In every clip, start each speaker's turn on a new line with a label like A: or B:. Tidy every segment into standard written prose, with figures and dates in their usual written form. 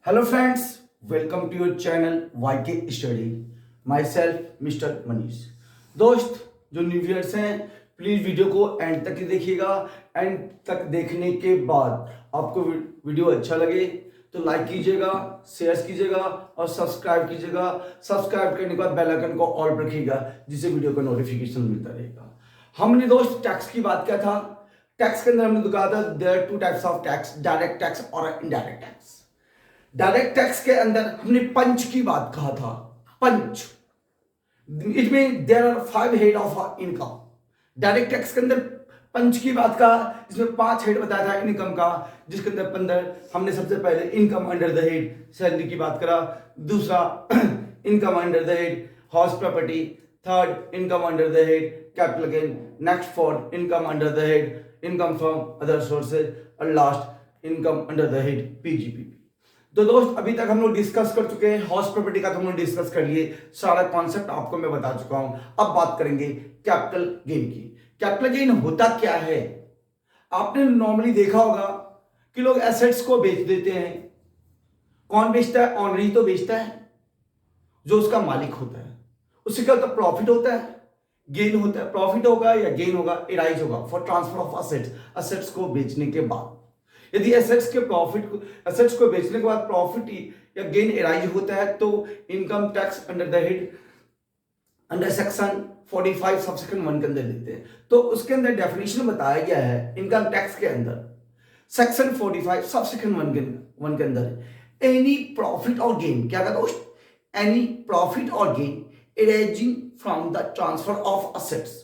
A: Hello friends, welcome to your channel Y K study. Myself mister Manish. दोस्त जो new years हैं, please video को end तक ही देखिएगा। एंड तक देखने के बाद आपको वीडियो अच्छा लगे तो लाइक कीजिएगा, शेयर कीजिएगा और सब्सक्राइब कीजिएगा। सब्सक्राइब करने के बाद बेल आइकन को ऑल पर रखिएगा, जिससे वीडियो का नोटिफिकेशन मिलता रहेगा। हमने दोस्त टैक्स की बात किया था। टैक्स के अंदर हमने कहा था there are two types of tax, direct tax और इनडायरेक्ट टैक्स। डायरेक्ट टैक्स के अंदर हमने पंच की बात कहा था। पंच it mean there are 5 head of income. Direct tax के अंदर पंच की बात कहा, इसमें 5 हेड बताया था इनकम का, जिसके अंदर 15 हमने सबसे पहले income under the head salary की बात करा। दूसरा income under the head house property. Third income under the head capital gain. Next fourth income under the head income from other sources. और last income under the head PGPP. तो दोस्त अभी तक हम लोग डिस्कस कर चुके हैं हाउस प्रॉपर्टी का, तो हम लोग डिस्कस कर लिए, सारा कॉन्सेप्ट आपको मैं बता चुका हूं। अब बात करेंगे कैपिटल गेन की। कैपिटल गेन होता क्या है? आपने नॉर्मली देखा होगा कि लोग एसेट्स को बेच देते हैं। कौन बेचता है? ऑनर ही तो बेचता है, जो उसका मालिक होता है। उससे क्या होता है? प्रॉफिट होता है, गेन होता है। प्रॉफिट होगा या गेन होगा, इराइज होगा for transfer of assets. Assets को बेचने के बाद यदि एसेट्स को बेचने के बाद प्रॉफिट या गेन एराइज होता है, तो income tax under the head under section 45 subsection 1 के अंदर लेते हैं। तो उसके अंदर डेफिनेशन बताया गया है इनकम टैक्स के अंदर, सेक्शन 45 सबसेक्शन 1 के अंदर एनी प्रॉफिट और गेन। क्या कहता दोस्त? एनी प्रॉफिट और gain arising from the transfer of assets.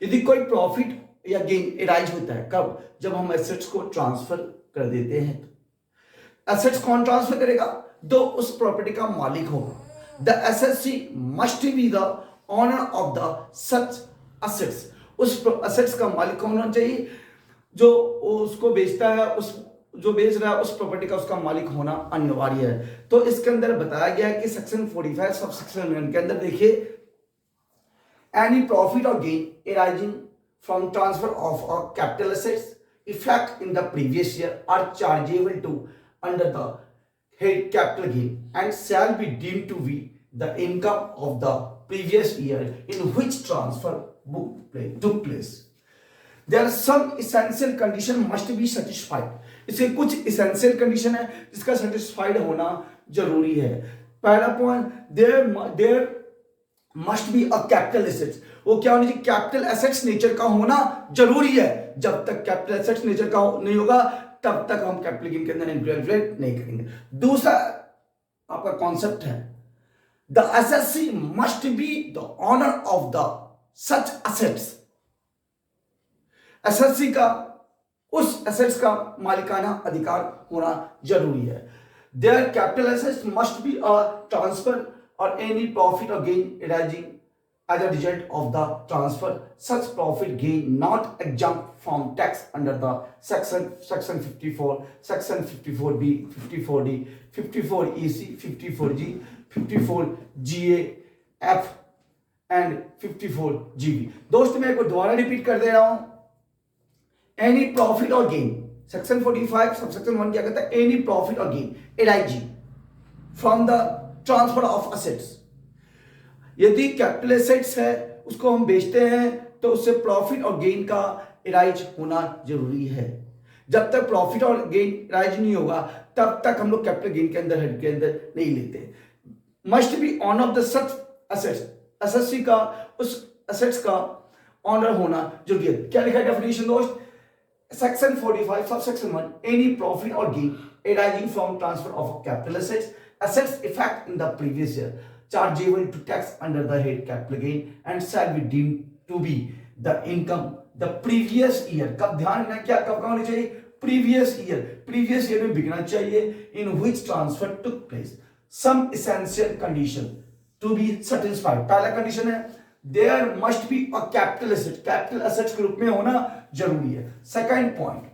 A: यदि कोई प्रॉफिट या गेन एराइज होता है, कब? जब हम एसेट्स को ट्रांसफर कर देते हैं। तो एसेट्स कौन ट्रांसफर करेगा? जो उस प्रॉपर्टी का मालिक होगा। द एसेट्सी must be the owner of the such assets. उस असेट्स का मालिक कौन होना चाहिए? जो उसको बेचता है, उस जो बेच रहा है उस प्रॉपर्टी का उसका मालिक होना अनिवार्य है। तो इसके अंदर बताया गया है कि सेक्शन 45 सब सेक्शन 1 के अंदर देखिए, एनी प्रॉफिट और gain arising from transfer of a capital assets effect in the previous year are chargeable to under the head capital gain and shall be deemed to be the income of the previous year in which transfer took place. There are some essential condition must be satisfied. इसके कुछ essential condition है जिसका satisfied होना जरूरी है। पहला point, there must be a capital assets. वो क्या होनी चाहिए? कैपिटल एसेट्स नेचर का होना जरूरी है। जब तक कैपिटल एसेट्स नेचर का नहीं होगा, तब तक हम कैपिटल गेन के अंदर इंक्लूड नहीं करेंगे। दूसरा आपका कॉन्सेप्ट है, द एसेट्सी must be the owner of the such assets. एसेट्सी का, उस एसेट्स का मालिकाना अधिकार होना जरूरी है। Their capital assets must be a transfer or any profit or gain arising as a result of the transfer, such profit gain not exempt from tax under the section 54, section 54b, 54d, 54ec, 54g, 54ga, f and 54gb। दोस्त मैं एक बार दोबारा repeat कर दे रहा हूं। Any profit और gain, section 45 subsection 1 क्या कहता है? एनी प्रॉफिट और gain arising from the transfer of assets. यदि कैपिटल एसेट्स है, उसको हम बेचते हैं, तो उससे प्रॉफिट और गेन का एराइज होना जरूरी है। जब तक प्रॉफिट और गेन एराइज नहीं होगा, तब तक हम लोग कैपिटल गेन के अंदर हेड के अंदर नहीं लेते। Must be owner of the such assets. एसेट्सी का, उस असेट्स का ऑनर होना जरूरी है। क्या लिखा है डेफिनेशन दोस्त? सेक्शन 45 सबसेक्शन 1, एनी प्रॉफिट और gain arising from transfer of capital assets effect in the previous year chargeable to tax under the head capital gain and shall be deemed to be the income the previous year। कब ध्यान रखना, क्या कब का होनी चाहिए? Previous year में बिकना चाहिए। in which transfer took place। some essential condition to be satisfied। पहला कंडीशन है there must be a capital asset, capital assets के रूप में होना जरूरी है। Second point,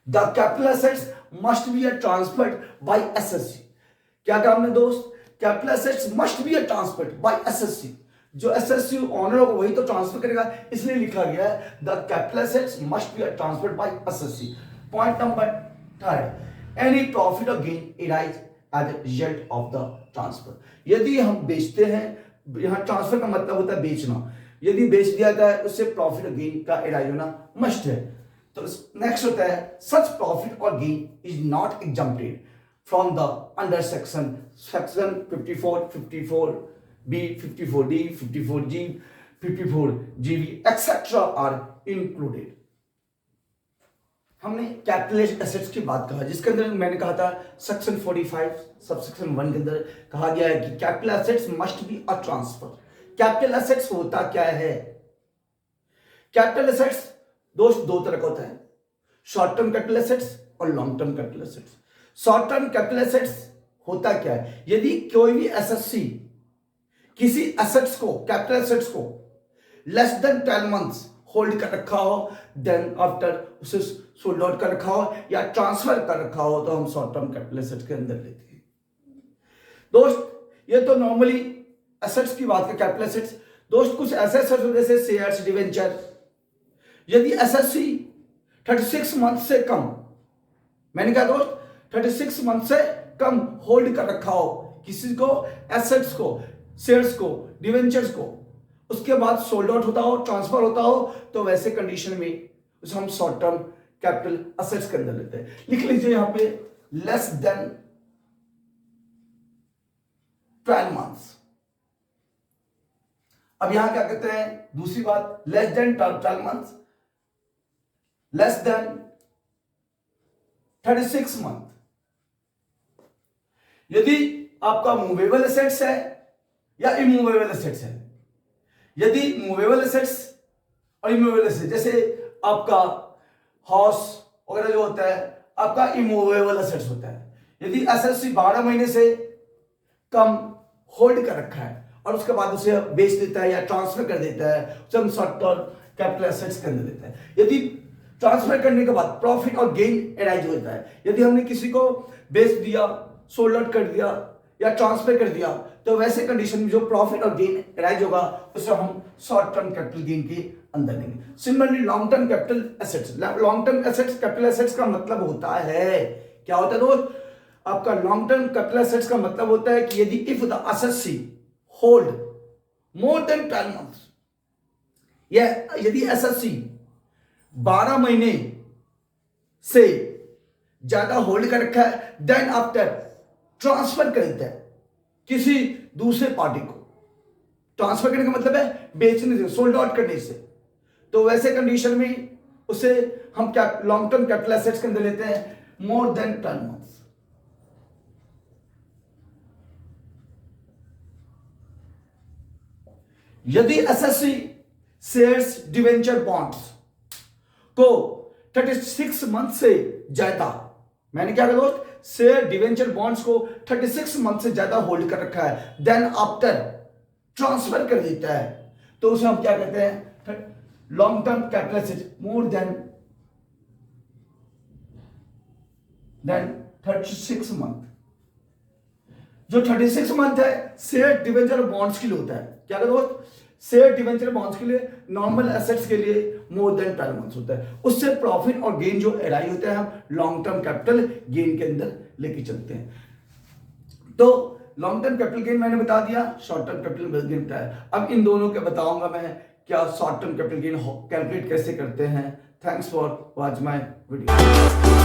A: the capital assets must be transferred by SSC। क्या कहा हमने दोस्त? Capital assets must be transferred by assessee. जो एसएससी ऑनर होगा वही तो ट्रांसफर करेगा, इसलिए लिखा गया है the capital assets must be transferred by assessee. Point number third, any profit और gain arise as a result of the transfer. यदि हम बेचते हैं, यहाँ ट्रांसफर का मतलब होता है बेचना, यदि बेच दिया जाता है उससे प्रॉफिट और गेन का अराइज होना मस्ट है। तो नेक्स्ट होता है सच प्रॉफिट और gain is not exempted from the under section 54, 54B, 54D, 54G, 54GB etcetera are included. हमने कैपिटलाइज्ड एसेट्स की बात कहा, जिसके अंदर मैंने कहा था सेक्शन 45 सब सेक्शन 1 के अंदर कहा गया है कि capital assets must be a transfer. Capital assets होता क्या है? कैपिटल एसेट्स दोस्त दो तरह का होता है, शॉर्ट टर्म कैपिटल एसेट्स और long term capital assets. Short term capital assets होता क्या है? यदि कोई भी एसएससी किसी एसेट्स को, कैपिटल एसेट्स को लेस देन 12 मंथ्स होल्ड कर रखा हो, देन आफ्टर उसे सोल्ड आउट कर रखा हो या ट्रांसफर कर रखा हो, तो हम शॉर्ट टर्म कैपिटल एसेट्स के अंदर लेते हैं। दोस्त ये तो नॉर्मली एसेट्स की बात है, कैपिटल एसेट्स। दोस्त कुछ ऐसे एसेट्स होते हैं जैसे शेयर्स, डिवेंचर। यदि एसएससी 36 मंथ से कम, मैंने कहा दोस्त 36 मंथ से कम होल्ड कर रखा हो किसी को, एसेट्स को, शेयर्स को, डिवेंचर्स को, उसके बाद सोल्ड आउट होता हो, ट्रांसफर होता हो, तो वैसे कंडीशन में उसे हम शॉर्ट टर्म कैपिटल एसेट्स के अंदर लेते हैं। लिख लीजिए यहां पे लेस देन 12 मंथ्स। अब यहां क्या कहते हैं, दूसरी बात, less than 12 months, less than 36 month. यदि आपका मूवेबल एसेट्स है या इमूवेबल एसेट्स है, यदि मूवेबल एसेट्स और इमूवेबल एसेट्स, जैसे आपका हाउस वगैरह जो होता है, आपका इमूवेबल एसेट्स होता है। यदि एसएससी 12 महीने से कम होल्ड कर रखा है और उसके बाद उसे बेच देता है या ट्रांसफर कर देता है, उसे हम शॉर्ट टर्म कैपिटल एसेट्स के अंदर लेते हैं। यदि ट्रांसफर करने के बाद प्रॉफिट और गेन अराइज होता है, यदि हमने किसी को बेच दिया, सोल्ड आउट कर दिया या ट्रांसफर कर दिया, तो वैसे कंडीशन में जो प्रॉफिट और गेन अराइज होगा उसे हम शॉर्ट टर्म कैपिटल गेन के अंदर लेंगे। Similarly long term capital assets, long term assets, capital assets का मतलब होता है, क्या होता है दोस्त? आपका लॉन्ग टर्म कैपिटल एसेट्स का मतलब होता है कि यदि इफ द एसेट्सी होल्ड मोर देन 12 मंथ्स, या यदि एसेट्सी 12 महीने से ज्यादा होल्ड कर रखा है, देन आफ्टर ट्रांसफर कर देता है किसी दूसरे पार्टी को। ट्रांसफर करने का मतलब है बेचने से, सोल्ड आउट करने से, तो वैसे कंडीशन में उसे हम क्या लॉन्ग टर्म कैपिटल एसेट्स के अंदर लेते हैं मोर देन 12 मंथ्स। यदि एसएससी शेयर्स, डिवेंचर, बॉन्ड्स को 36 मंथ से ज्यादा, मैंने क्या कहा दोस्त, शेयर, डिवेंचर, बॉन्ड्स को 36 मंथ से ज्यादा होल्ड कर रखा है, देन आफ्टर ट्रांसफर कर देता है, तो उसे हम क्या कहते हैं long term capital assets more than 36 month. जो 36 मंथ है शेयर, डिवेंचर और बॉन्ड्स के लिए होता है। क्या कहते दोस्त, शेयर, डिवेंचर, बॉन्ड्स के लिए, नॉर्मल एसेट्स के लिए मोर देन 12 मंथ्स होता है। उससे प्रॉफिट और गेन जो अराइज होता है हम लॉन्ग टर्म कैपिटल गेन के अंदर लेके चलते हैं। तो लॉन्ग टर्म कैपिटल गेन मैंने बता दिया, शॉर्ट टर्म कैपिटल गेन बताया। अब इन दोनों के बताऊंगा मैं क्या short term capital gain calculate कैसे करते हैं। Thanks for watch my video.